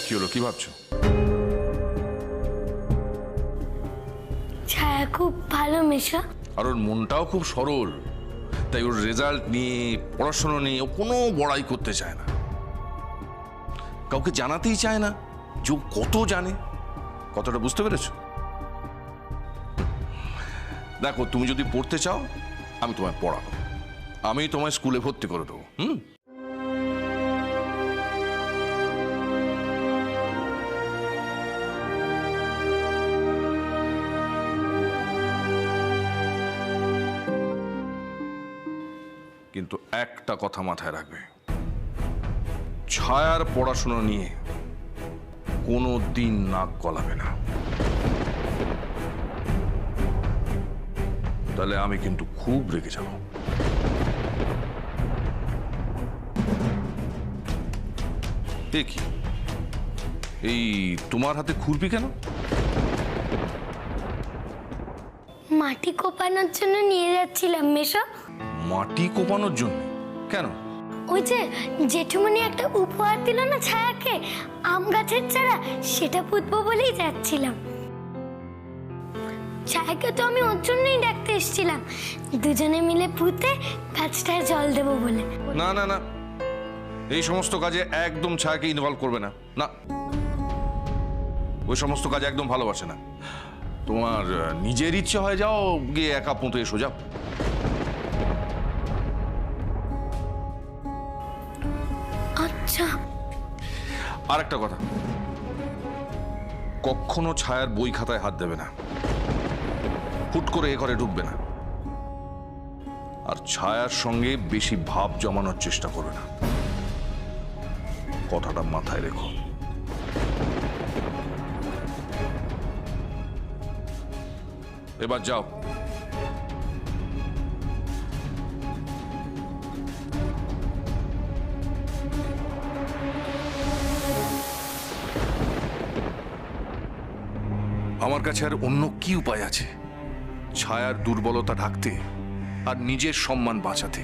কি হলো, কি ভাবছো? ছায়া খুব ভালো মেশো। আর ওর মনটাও খুব সরল, তাই ওর রেজাল্ট নিয়ে, পড়াশোনা নিয়ে ও কোনো বড়াই করতে চায় না, কাউকে জানাতেই চায় না যে ও কত জানে। কতটা বুঝতে পেরেছো? দেখো, তুমি যদি পড়তে চাও আমি তোমায় পড়াবো, আমি তোমায় স্কুলে ভর্তি করে দেবো। কিন্তু একটা কথা মাথায় রাখবে, ছায়ার পড়াশোনা নিয়ে কোনো দিন নাক গলাবে না, তাহলে আমি কিন্তু খুব রেগে যাব। দেখি, এই তোমার হাতে খুরপি কেন? মাটি কোপানোর জন্য নিয়ে যাচ্ছিলাম মেশো। মাটি কোপানোর জন্য? কেন? ওই যে জেঠুমনি একটা উপহার দিল না ছায়াকে, আম গাছের চারা, সেটা পুঁতবো বলেই যাচ্ছিলাম। ছায়াকে তো আমি ওর জন্যই ডাকতে এসেছিলাম, দুজনে মিলে পুঁতে গাছটায় জল দেবো বলে। না না না, এই সমস্ত কাজে একদম ছায়াকে ইনভলভ করবে না। না, ওই সমস্ত কাজ একদম ভালোবাসে না। তোমার নিজের ইচ্ছে হয় যাও, গিয়ে একা পুঁতে এসো, যাও। আচ্ছা। আর একটা কথা, কখনো ছায়ার বই খাতায় হাত দেবে না, হুট করে এ ঘরে ঢুকবে না, আর ছায়ার সঙ্গে বেশি ভাব জমানোর চেষ্টা করবে না। কথাটা মাথায় রেখো। এবার যাও। আমার কাছে আর অন্য কি উপায় আছে ছায়ার দুর্বলতা ঢাকতে আর নিজের সম্মান বাঁচাতে?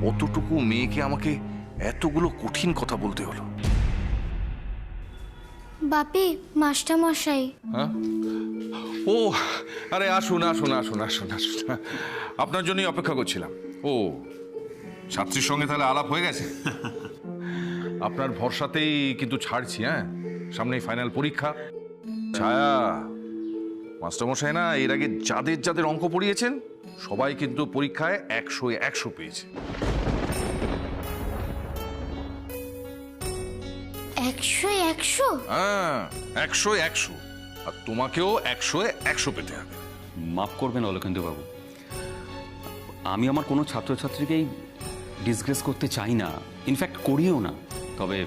অতটুকু মেয়েকে আমাকে এতগুলো কঠিন কথা বলতে হলো। বাপি, মাস্টার মশাই। হ্যাঁ? ও, আরে আসুন আসুন আসুন আসুন আসুন, আপনার জন্যই অপেক্ষা করছিলাম। ও, ছাত্রীর সঙ্গে তাহলে আলাপ হয়ে গেছে? আপনার ভরসাতেই কিন্তু ছাড়ছি। হ্যাঁ, সামনেই ফাইনাল পরীক্ষা। ছায়া, মাস্টারমশাই না এর আগে যাদের যাদের অঙ্ক পড়িয়েছেন সবাই কিন্তু পরীক্ষায় 100-100 পেয়েছে। 100-100? হ্যাঁ, 100-100, আর তোমাকেও 100-100 পেতে হবে। মাফ করবেন অলোকেন্দ্র বাবু, আমি আমার কোনো ছাত্রছাত্রীকেই ডিসগ্রেস করতে চাই না, ইনফ্যাক্ট করিও না। তবে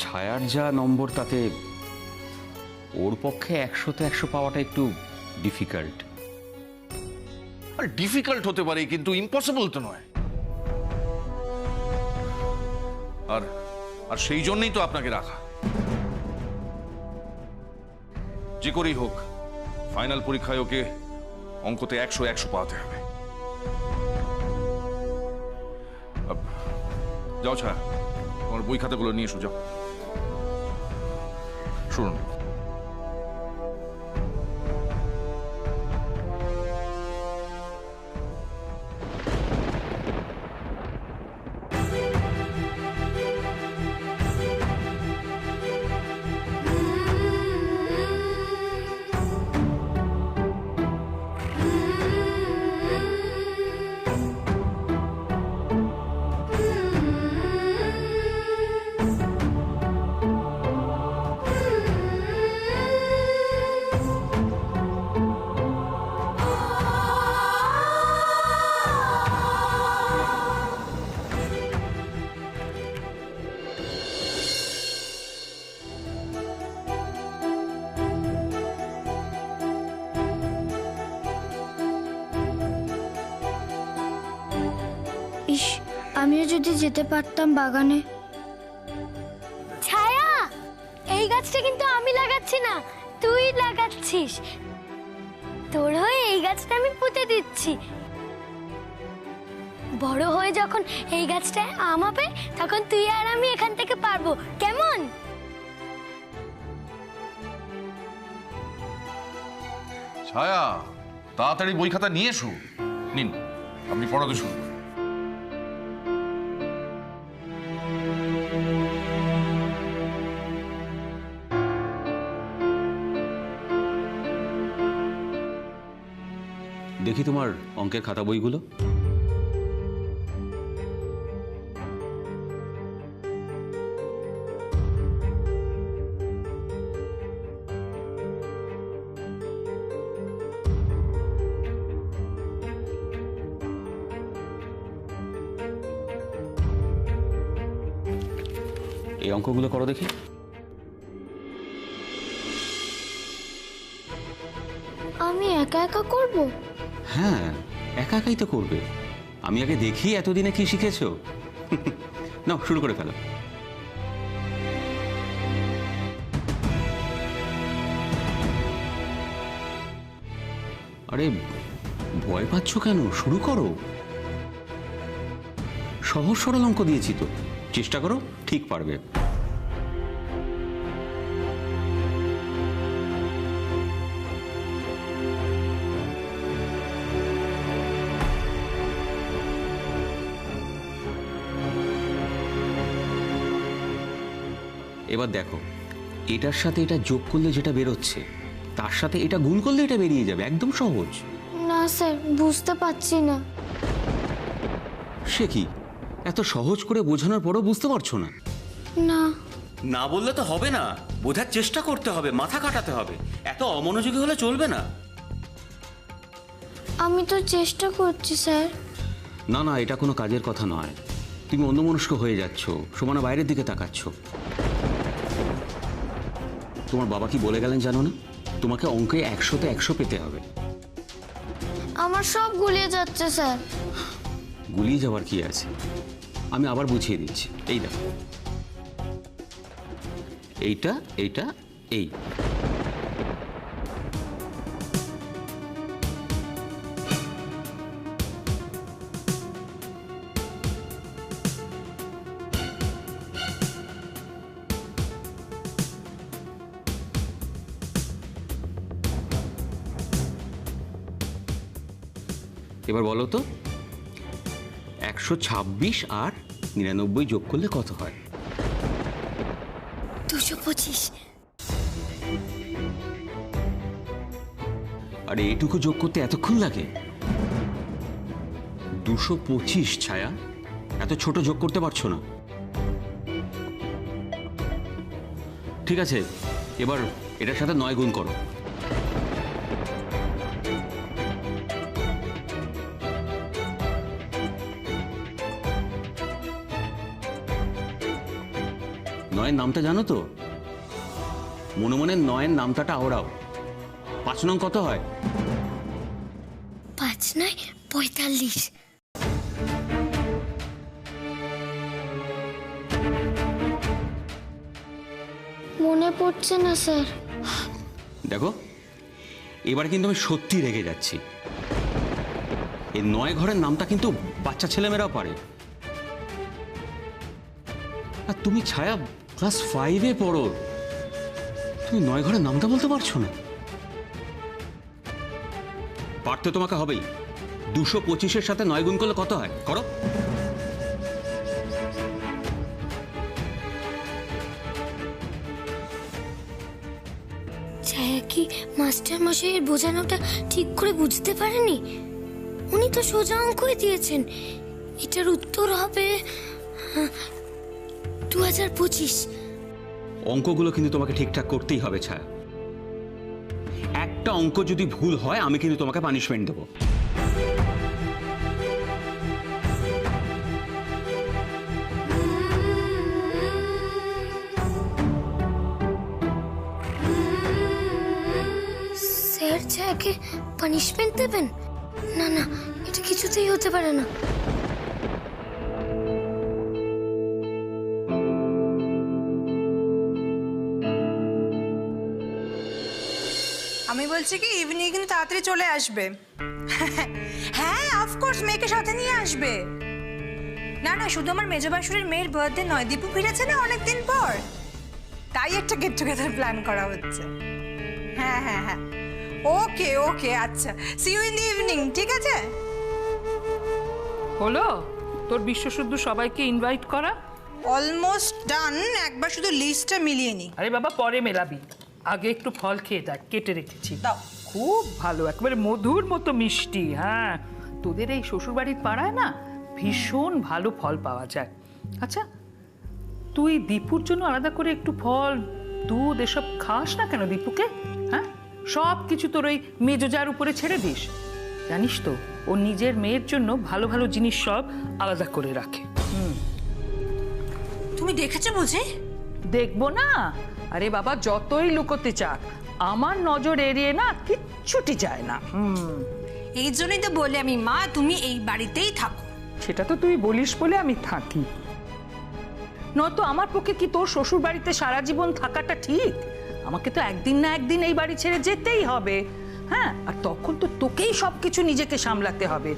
ছায়ার যা নম্বর, তাতে ওর পক্ষে 100-100 পাওয়াটা একটু ডিফিকাল্ট। আর ডিফিকাল্ট হতে পারে, কিন্তু ইম্পসিবল তো নয়। আর আর সেই জন্যই তো আপনাকে রাখা। যে করেই হোক ফাইনাল পরীক্ষায় ওকে অঙ্কতে 100-100 পাওয়াতে হবে। যাও ছায়া, তোমার বই খাতাগুলো নিয়ে এসো, যাও। শুনুন, ইস, আমিও যদি যেতে পারতাম বাগানে। ছায়া, এই গাছটা কিন্তু আমি লাগাচ্ছি না, তুই লাগাচ্ছিস। তোর হয়ে এই গাছটা আমি পুঁতে দিচ্ছি। বড় হয়ে যখন এই গাছটায় আম হবে, তখন তুই আর আমি এখান থেকে পারবো, কেমন? ছায়া, তাড়াতাড়ি বই খাতা নিয়ে এসো। নিন, আপনি পড়াতে শুরু করুন। দেখি তোমার অঙ্কের খাতা বইগুলো। এই অঙ্কগুলো করো দেখি। আমি একা একা করব? হ্যাঁ, একা একাই তো করবে। আমি আগে দেখি এতদিনে কি শিখেছো। নাও শুরু করে ফেলো। আরে ভয় পাচ্ছ কেন? শুরু করো। সহজ সরল অঙ্ক দিয়েছি তো, চেষ্টা করো, ঠিক পারবে। এবার দেখো, এটার সাথে এটা যোগ করলে যেটা বেরোচ্ছে, তার সাথে এটা গুণ করলে এটা বেরিয়ে যাবে। একদম সহজ। না স্যার, বুঝতে পারছি না। সে কি, এত সহজ করে বোঝানোর পরও বুঝতে পারছো না? না। না বললে তো হবে না, বোঝার চেষ্টা করতে হবে, মাথা কাটাতে হবে। এত অমনোযোগী হলে চলবে না। আমি তো চেষ্টা করছি স্যার। না না, এটা কোনো কাজের কথা নয়। তুমি অন্যমনস্ক হয়ে যাচ্ছ, সমানে বাইরের দিকে তাকাচ্ছ। তোমার বাবা কি বলে গেলেন জানো না? তোমাকে অঙ্কে 100-তে 100 পেতে হবে। আমার সব গুলিয়ে যাচ্ছে স্যার। গুলিয়ে যাওয়ার কি আছে? আমি আবার বুঝিয়ে দিচ্ছি। এই দেখো, এইটা এইটা এই। এবার বলো তো, 126 আর 99 যোগ করলে কত হয়? 225। আর এইটুকু যোগ করতে এতক্ষণ লাগে? 225 ছায়া, এত ছোট যোগ করতে পারছো না? ঠিক আছে, এবার এটার সাথে 9 গুণ করো। নয়ের নামটা জানো তো? মনে মনে নয়ের নামটাটা আওড়াও। 5 নং কত হয়? 5 নয় 45। মনে পড়ছে না স্যার। দেখো, এবার কিন্তু আমি সত্যি রেগে যাচ্ছি। এই 9 ঘরের নামটা কিন্তু বাচ্চা ছেলেমেয়েরাও পারে। আর তুমি ছায়া ক্লাস 5-এ পড়ো, তুমি 9 ঘরের নামটা বলতে পারছো না? পারতে তোমাকে হবেই। 225-এর সাথে 9 গুণ করলে কত হয়? করো। ছায়া কি মাস্টার মশাইয়ের বোঝানোটা ঠিক করে বুঝতে পারেনি? উনি তো সোজা অঙ্কই দিয়েছেন। এটার উত্তর হবে 2025। অঙ্কগুলো কিন্তু তোমাকে ঠিকঠাক করতেই হবে ছায়া। একটা অঙ্ক যদি ভুল হয়, আমি কিন্তু তোমাকে পানিশমেন্ট দেবো। স্যার ছায়াকে পানিশমেন্ট দেবেন? না না, এটা কিছুতেই হতে পারে না। আমি বলছি কি ইভিনিং কিন্তু তাড়াতাড়ি চলে আসবে। হ্যাঁ অফকোর্স, মেয়েকে সাথে নিয়ে আসবে। না না, শুধু আমার মেজো বাসুরের মেয়ের বার্থডে নয়, দীপু ফিরেছে না অনেকদিন পর, তাই একটা গেট টুগেদার প্ল্যান করা হচ্ছে। হ্যাঁ হ্যাঁ হ্যাঁ, ওকে ওকে, আচ্ছা, see you in the evening, ঠিক আছে? হলো তোর বিশ্বশুদ্ধ সবাইকে ইনভাইট করা? অলমোস্ট ডান, একবার শুধু লিস্টটা মিলিয়ে নি। আরে বাবা, পরে মেলাবি, আগে একটু ফল খেয়ে দেখ, কেটে রেখেছি। দাও। খুব ভালো, একেবারে মধুর মতো মিষ্টি। হ্যাঁ, তোদের এই শ্বশুরবাড়ির পাড়ায় না ভীষণ ভালো ফল পাওয়া যায়। আচ্ছা, তুই দীপুর জন্য আলাদা করে একটু ফল, দুধ এসব খাস না কেন দীপুকে? হ্যাঁ, সব কিছু তোর ওই মেজোজার উপরে ছেড়ে দিস। জানিস তো, ও নিজের মেয়ের জন্য ভালো ভালো জিনিস সব আলাদা করে রাখে। তুমি দেখেছো বুঝি? দেখবো না? আরে বাবা, যতই লুকোতে চাক, আমার নজর এড়িয়ে না কিচ্ছুটি যায় না। এই জন্যই তো বলে আমি, মা তুমি এই বাড়িতেই থাকো। সেটা তো তুই বলিস বলে আমি থাকি, নয়তো আমার পক্ষে কি তোর শ্বশুর বাড়িতে সারা জীবন থাকাটা ঠিক? আমাকে তো একদিন না একদিন এই বাড়ি ছেড়ে যেতেই হবে। হ্যাঁ, আর তখন তো তোকেই সবকিছু নিজেকে সামলাতে হবে।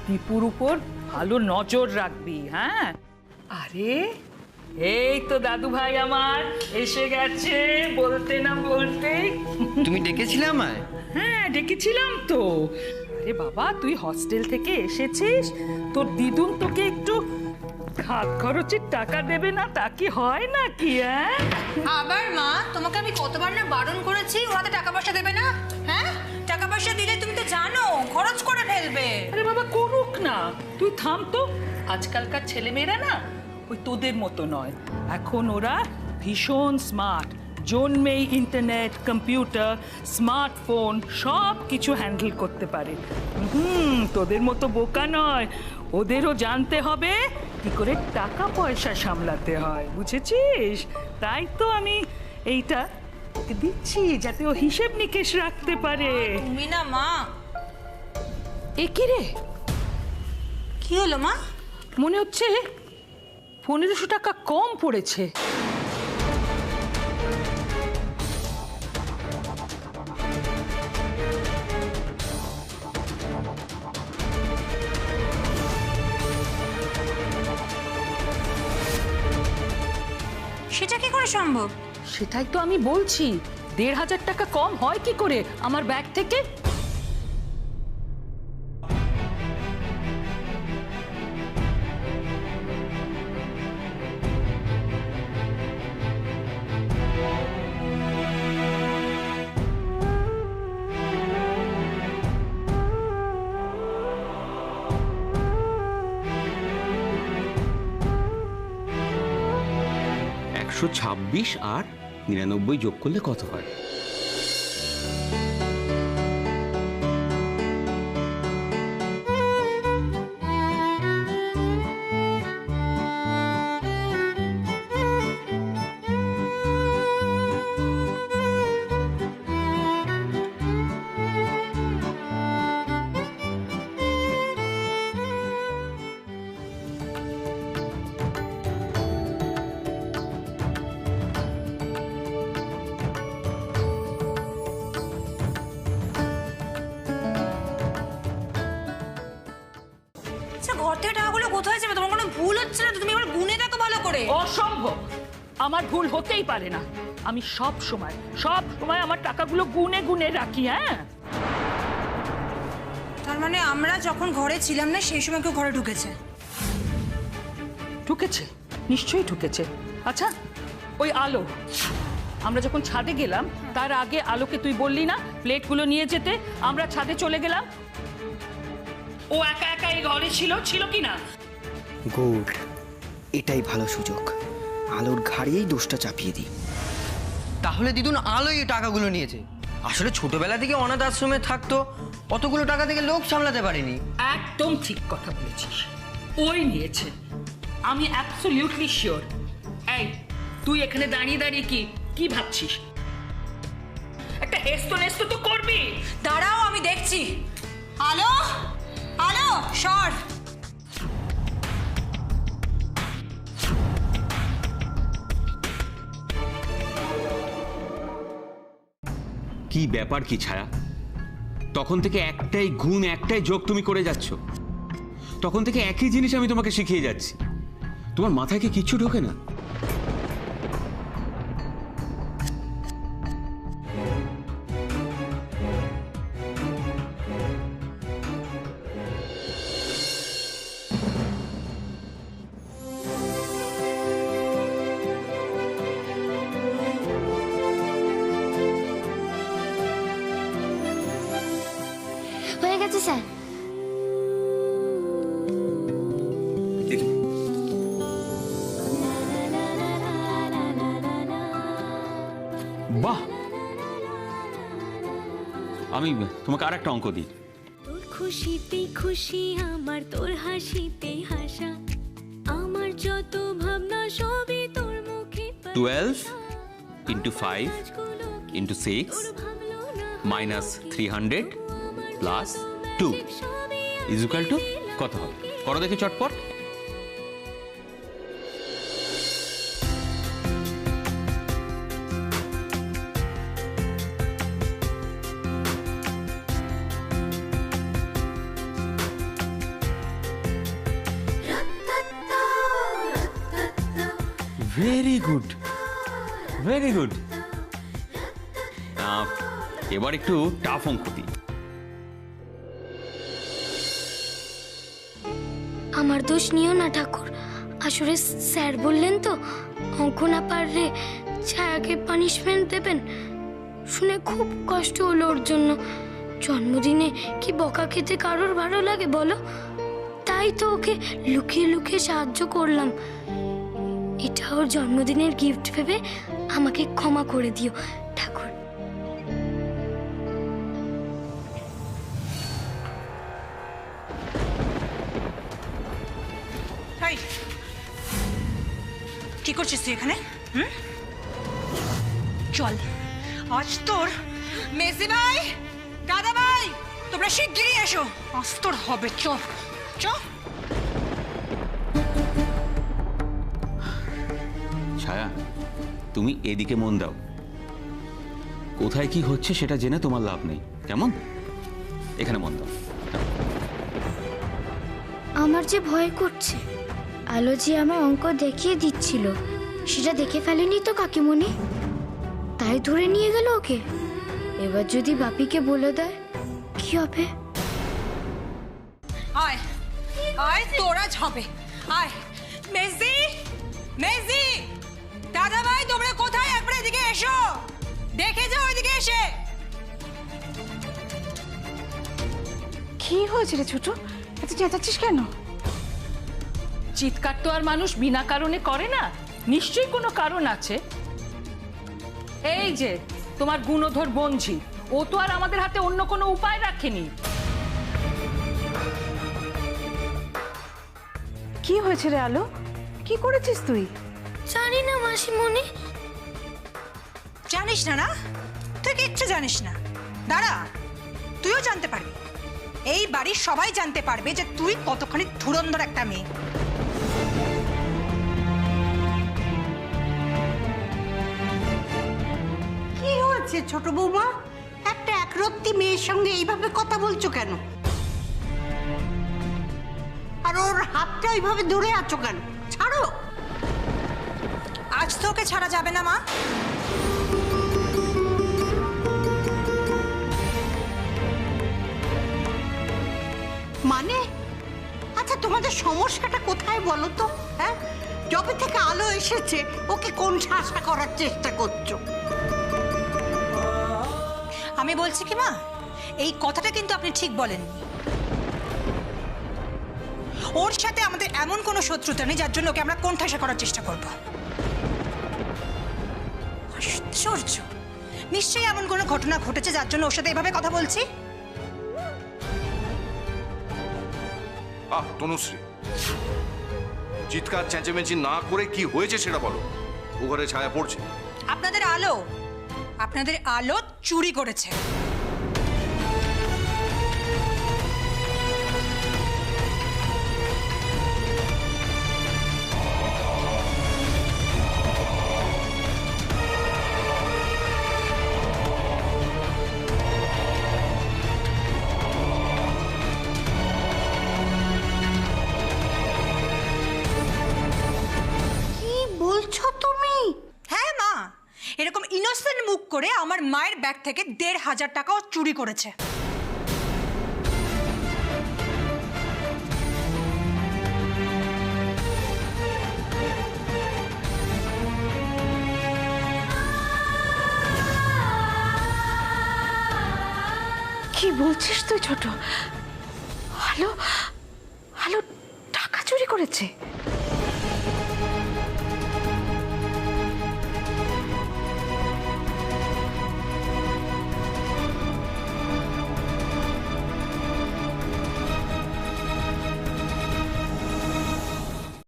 দীপুর উপর ভালো নজর রাখবি। হ্যাঁ, আরে এই তো দাদু ভাই আমার এসে গেছে, বলতে না বলতেই। তুমি ডেকেছিলে আমায়? হ্যাঁ, ডেকেছিলাম তো। আরে বাবা, তুই হস্টেল থেকে এসেছিস, তোর দিদুন তোকে একটু হাত খরচের টাকা দেবে না, তা কি হয় নাকি? হ্যাঁ, আবার মা, তোমাকে আমি কতবার না বারণ করেছি ওরা টাকা পয়সা দেবে না। হ্যাঁ, টাকা পয়সা দিলে তুমি তো জানো খরচ করে ফেলবে। আরে বাবা, করুক না, তুই থাম তো। আজকালকার ছেলেমেয়েরা না ওই তোদের মতো নয়, এখন ওরা ভীষণ স্মার্ট, জন্মেই ইন্টারনেট, কম্পিউটার, স্মার্টফোন সব কিছু হ্যান্ডেল করতে পারে। তোদের মতো বোকা নয়, ওদেরও জানতে হবে কি করে টাকা পয়সা সামলাতে হয়, বুঝেছিস? তাই তো আমি এইটা ওকে দিচ্ছি, যাতে ও হিসেব নিকেশ রাখতে পারে। তুমি না মা। এ কি রে, কি হলো মা? মনে হচ্ছে 1500 টাকা কম পড়েছে। সেটা কি করে সম্ভব? সেটাই তো আমি বলছি, 1500 টাকা কম হয় কি করে আমার ব্যাগ থেকে? একশো 26 আর 99 যোগ করলে কত হয়? ঘর থেকে টাকাগুলো কোথায় যাবে? তোমার কোনো ভুল হচ্ছে না তো? তুমি এবার গুনে দেখো ভালো করে। অসম্ভব, আমার ভুল হতেই পারে না। আমি সব সময় আমার টাকাগুলো গুনে গুনে রাখি। হ্যাঁ, তার মানে আমরা যখন ঘরে ছিলাম না সেই সময় কেউ ঘরে ঢুকেছে? ঢুকেছে, নিশ্চয়ই ঢুকেছে। আচ্ছা, ওই আলো, আমরা যখন ছাদে গেলাম তার আগে আলোকে তুই বললি না প্লেটগুলো নিয়ে যেতে? আমরা ছাদে চলে গেলাম, ও একা একা এই ঘরে ছিল কি না? গুড, এটাই ভালো সুযোগ, আলোর ঘাড়েই দোষটা চাপিয়ে দিই। তাহলে দিদুন আলোই এই টাকাগুলো নিয়েছে। আসলে ছোটবেলা থেকে অনাথ আশ্রমে থাকতো, অতগুলো টাকা থেকে লোভ সামলাতে পারেনি। একদম ঠিক কথা বলেছিস, ওই নিয়েছে, আমি অ্যাবসলিউটলি শিওর। এই, তুই এখানে দাঁড়িয়ে দাঁড়িয়ে কি ভাবছিস? একটা হেস্ত নেস্ত তো করবি। দাঁড়াও, আমি দেখছি। আলো, আলো, সর। কি ব্যাপার কি ছায়া? তখন থেকে একটাই গুণ, একটাই যোগ তুমি করে যাচ্ছ। তখন থেকে একই জিনিস আমি তোমাকে শিখিয়ে যাচ্ছি, তোমার মাথায় কি কিচ্ছু ঢোকে না? স্যার। বাহ, আমি তোমাকে আর একটা অঙ্ক দিই। তোর খুশিতে খুশি আমার, তোর হাসিতে হাসা আমার, যত ভাবনা সবই তোর মুখে 12 into 5 into 6 minus 300 plus 2 is equal to কত হবে? করো দেখি চটপট। Very good, very good. এবার একটু টাফ অঙ্ক দিই। আমার দোষ নিও না ঠাকুর, আসলে স্যার বললেন তো অঙ্ক না পারলে ছায়াকে পানিশমেন্ট দেবেন। শুনে খুব কষ্ট হলো ওর জন্য। জন্মদিনে কি বকা খেতে কারোর ভালো লাগে বলো? তাই তো ওকে লুকিয়ে লুকিয়ে সাহায্য করলাম। এটা ওর জন্মদিনের গিফট ভেবে আমাকে ক্ষমা করে দিও ঠাকুর। হাই, কি করছিস তুই এখানে? চল, আজ তোর মেসি ভাই, দাদা ভাই, তোমরা শিগগিরই এসো, আজ তোর হবে। চল চল। ছায়া, তুমি এদিকে মন দাও। কোথায় কি হচ্ছে সেটা জেনে তোমার লাভ নেই, কেমন? এখানে মন দাও। আমার যে ভয় করছে, আলো যে আমার অঙ্ক দেখিয়ে দিচ্ছিল সেটা দেখে ফেলেনি তো কাকিমণি, তাই ধরে নিয়ে গেল ওকে। এবার যদি বাপিকে বলে দেয় কি হবে? আয় আয়, তোরা হবে। আয় মেসি, মেসি, দাদা ভাই, তোমরা কোথায়? একবার এদিকে এসো, দেখে যাও এদিকে এসে। কি হয়েছে রে ছোট, এত চেঁচাচ্ছিস কেন? চিৎকার তো আর মানুষ বিনা কারণে করে না, নিশ্চয়ই কোনো কারণ আছে। এই যে তোমার গুণধর বঞ্জি, ও তো আর আমাদের হাতে অন্য কোনো উপায় রাখেনি। কি হয়েছে রে আলো, কি করেছিস তুই? জানি না মাসিমণি। জানিস না? না, তুই কিচ্ছু জানিস না। দাঁড়া, তুইও জানতে পারবি। এই বাড়ির সবাই জানতে পারবে যে তুই কতখানি ধুরন্ধর একটা মেয়ে। কি হয়েছে ছোট বৌমা? একটা একরত্তি মেয়ের সঙ্গে এইভাবে কথা বলছো কেন? আর ওর হাতটা এইভাবে ধরে আছো কেন? ছাড়ো। আজ তো ওকে ছাড়া যাবে না মা। মানে? আচ্ছা, তোমাদের সমস্যাটা কোথায় বলো তো? হ্যাঁ, যবে থেকে আলো এসেছে ওকে কোন শাসা করার চেষ্টা করছো? আমি বলছি কি মা, এই কথাটা কিন্তু আপনি ঠিক বলেননি। ওর সাথে আমাদের এমন কোনো শত্রুতা নেই যার জন্য ওকে আমরা কোণঠাসা করার চেষ্টা করব। আশ্চর্য, নিশ্চয়ই এমন কোনো ঘটনা ঘটেছে যার জন্য ওর সাথে এভাবে কথা বলছি। তনুশ্রী, চিৎকার চেঁচেমেচি না করে কি হয়েছে সেটা বলো। ও ঘরে ছায়া পড়ছে। আপনাদের আলো চুরি করেছে। বলছো তুমি? হ্যাঁ মা, এরকম ইনোসেন্ট মুখ করে আমার মায়ের ব্যাগ থেকে ১,৫০০ টাকাও চুরি করেছে। কি বলছিস তুই ছোট? আলো আলো টাকা চুরি করেছে?